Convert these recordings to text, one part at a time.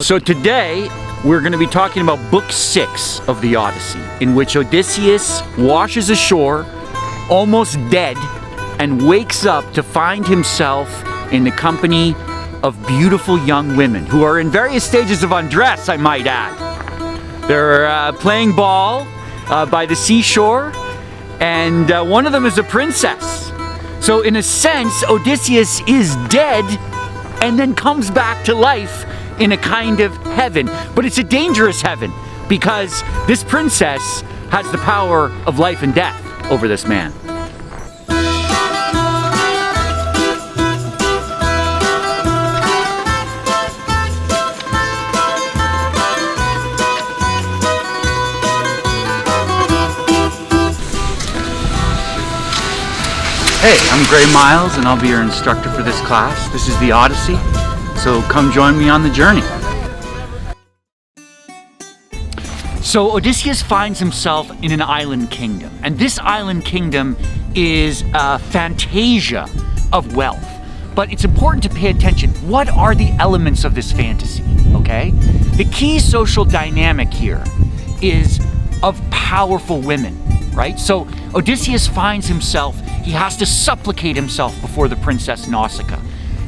So today we're going to be talking about Book 6 of the Odyssey, in which Odysseus washes ashore, almost dead, and wakes up to find himself in the company of beautiful young women who are in various stages of undress, I might add. They're playing ball by the seashore, and one of them is a princess. So in a sense, Odysseus is dead and then comes back to life in a kind of heaven. But it's a dangerous heaven because this princess has the power of life and death over this man. Hey, I'm Gray Miles and I'll be your instructor for this class. This is the Odyssey, so come join me on the journey. So Odysseus finds himself in an island kingdom, and this island kingdom is a fantasia of wealth. But it's important to pay attention. What are the elements of this fantasy, okay? The key social dynamic here is of powerful women, right? So Odysseus finds himself, he has to supplicate himself before the princess Nausicaa.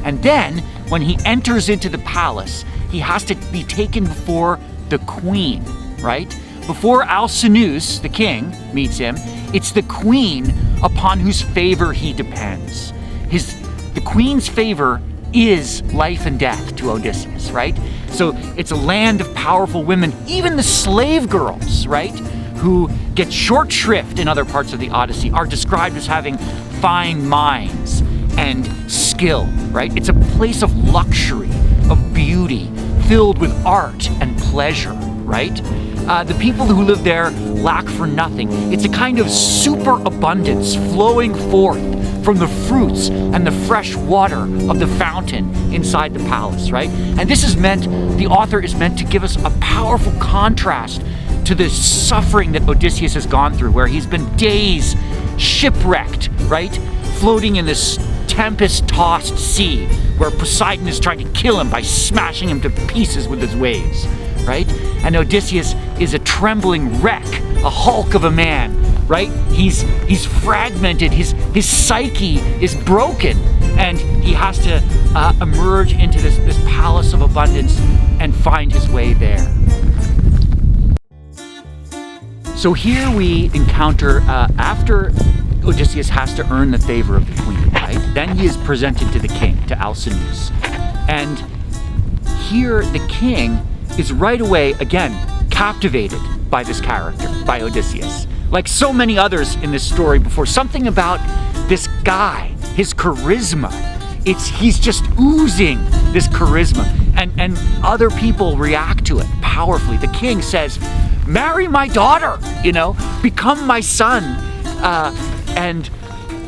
And then, when he enters into the palace, he has to be taken before the queen, right? Before Alcinous, the king, meets him, it's the queen upon whose favor he depends. The queen's favor is life and death to Odysseus, right? So it's a land of powerful women, even the slave girls, right? Who get short shrift in other parts of the Odyssey are described as having fine minds and skill, right? It's a place of luxury, of beauty, filled with art and pleasure, right? The people who live there lack for nothing. It's a kind of superabundance flowing forth from the fruits and the fresh water of the fountain inside the palace, right? And this is meant, the author is meant to give us a powerful contrast to the suffering that Odysseus has gone through, where he's been days shipwrecked, right? Floating in this tempest-tossed sea, where Poseidon is trying to kill him by smashing him to pieces with his waves, right? And Odysseus is a trembling wreck, a hulk of a man, right? He's fragmented, his psyche is broken, and he has to emerge into this palace of abundance and find his way there. So here we encounter, after Odysseus has to earn the favor of the queen, right? Then he is presented to the king, to Alcinous. And here the king is right away, again, captivated by this character, by Odysseus. Like so many others in this story before, something about this guy, his charisma, he's just oozing this charisma, and other people react to it powerfully. The king says, marry my daughter, become my son.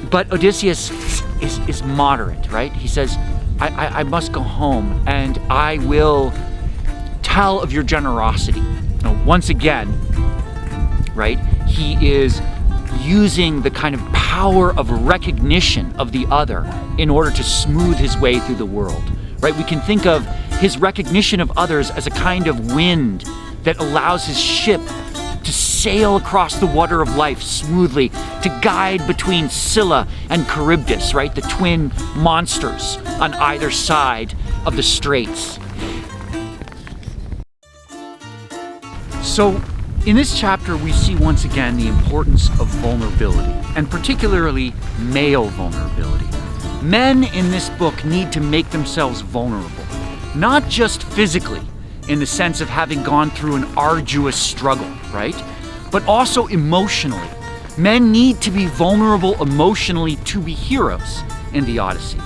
But Odysseus is moderate, right? He says, I must go home and I will tell of your generosity. Once again, right, he is using the kind of power of recognition of the other in order to smooth his way through the world, right? We can think of his recognition of others as a kind of wind that allows his ship to sail across the water of life smoothly, to guide between Scylla and Charybdis, right? The twin monsters on either side of the straits. So in this chapter, we see once again the importance of vulnerability, and particularly male vulnerability. Men in this book need to make themselves vulnerable, not just physically, in the sense of having gone through an arduous struggle, right? But also emotionally. Men need to be vulnerable emotionally to be heroes in the Odyssey.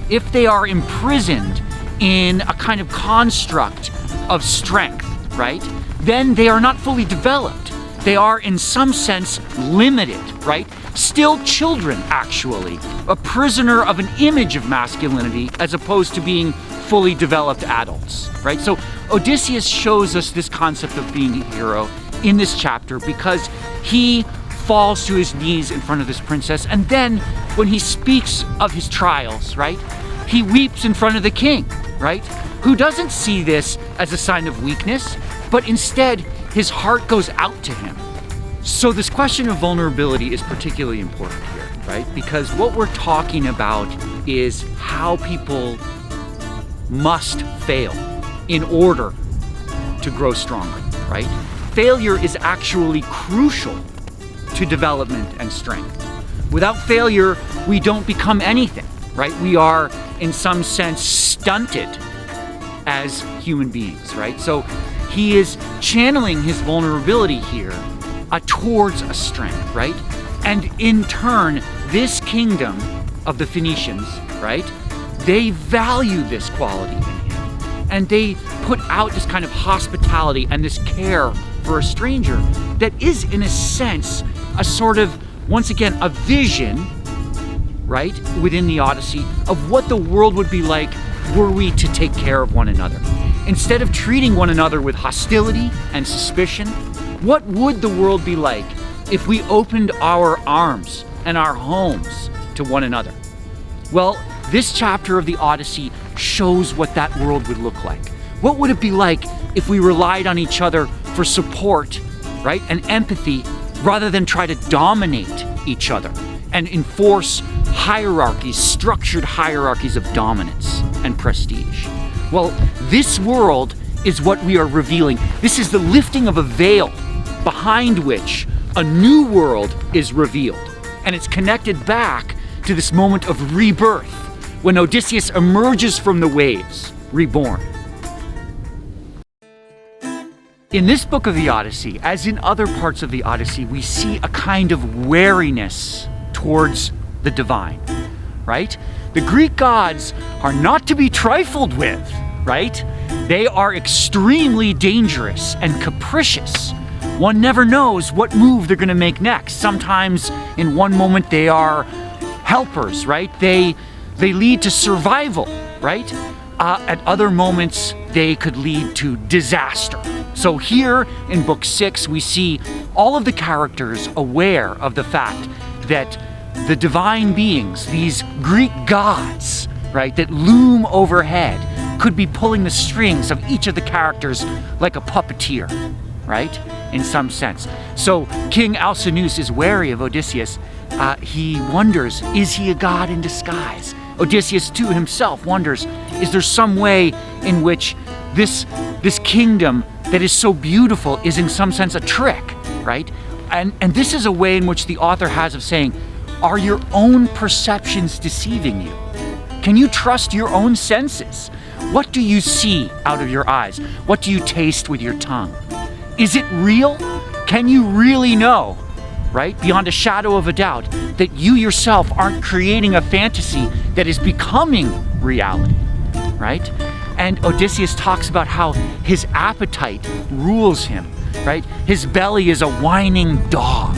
If they are imprisoned in a kind of construct of strength, right, then they are not fully developed. They are, in some sense, limited, right? Still children, actually. A prisoner of an image of masculinity as opposed to being fully developed adults, right? So Odysseus shows us this concept of being a hero in this chapter because he falls to his knees in front of this princess, and then when he speaks of his trials, right, he weeps in front of the king, right? Who doesn't see this as a sign of weakness, but instead his heart goes out to him. So this question of vulnerability is particularly important here, right? Because what we're talking about is how people must fail in order to grow stronger, right? Failure is actually crucial to development and strength. Without failure, we don't become anything, right? We are, in some sense, stunted as human beings, right? So he is channeling his vulnerability here towards a strength, right? And in turn, this kingdom of the Phoenicians, right? They value this quality in him. And they put out this kind of hospitality and this care for a stranger that is, in a sense, a sort of, once again, a vision, right, within the Odyssey of what the world would be like were we to take care of one another. Instead of treating one another with hostility and suspicion, what would the world be like if we opened our arms and our homes to one another? Well, this chapter of the Odyssey shows what that world would look like. What would it be like if we relied on each other for support, right, and empathy, rather than try to dominate each other and enforce hierarchies, structured hierarchies of dominance and prestige? Well, this world is what we are revealing. This is the lifting of a veil behind which a new world is revealed. And it's connected back to this moment of rebirth when Odysseus emerges from the waves, reborn. In this book of the Odyssey, as in other parts of the Odyssey, we see a kind of wariness towards the divine, right? The Greek gods are not to be trifled with, right? They are extremely dangerous and capricious. One never knows what move they're going to make next. Sometimes in one moment they are helpers, right? They lead to survival, right? At other moments they could lead to disaster. So here in book 6 we see all of the characters aware of the fact that the divine beings, these Greek gods, right, that loom overhead, could be pulling the strings of each of the characters like a puppeteer, right, in some sense. So King Alcinous is wary of Odysseus. He wonders, is he a god in disguise? Odysseus too himself wonders, is there some way in which this kingdom that is so beautiful is in some sense a trick, right? And this is a way in which the author has of saying, are your own perceptions deceiving you? Can you trust your own senses? What do you see out of your eyes? What do you taste with your tongue? Is it real? Can you really know, right, beyond a shadow of a doubt, that you yourself aren't creating a fantasy that is becoming reality, right? And Odysseus talks about how his appetite rules him, right? His belly is a whining dog,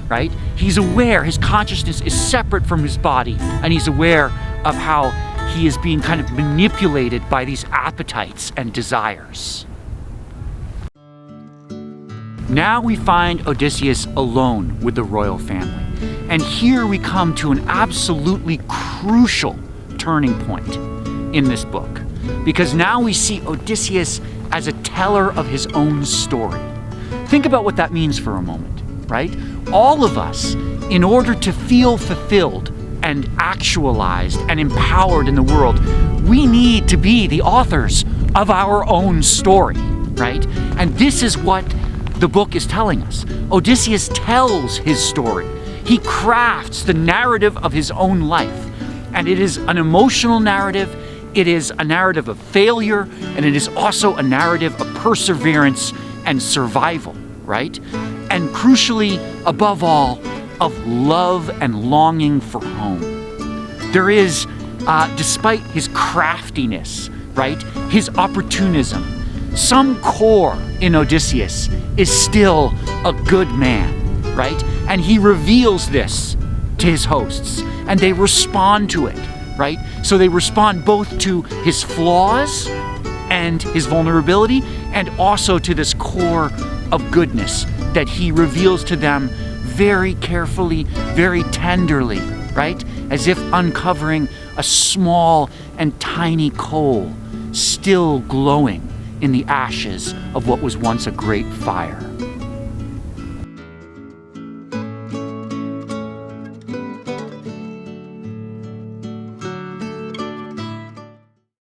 right? He's aware, his consciousness is separate from his body, and he's aware of how he is being kind of manipulated by these appetites and desires. Now we find Odysseus alone with the royal family. And here we come to an absolutely crucial turning point in this book. Because now we see Odysseus as a teller of his own story. Think about what that means for a moment, right? All of us, in order to feel fulfilled and actualized and empowered in the world, we need to be the authors of our own story, right? And this is what the book is telling us. Odysseus tells his story. He crafts the narrative of his own life. And it is an emotional narrative, it is a narrative of failure, and it is also a narrative of perseverance and survival, right? And crucially, above all, of love and longing for home. There is, despite his craftiness, right, his opportunism, some core in Odysseus is still a good man, right? And he reveals this to his hosts, and they respond to it, right? So they respond both to his flaws and his vulnerability, and also to this core of goodness that he reveals to them very carefully, very tenderly, right? As if uncovering a small and tiny coal still glowing in the ashes of what was once a great fire.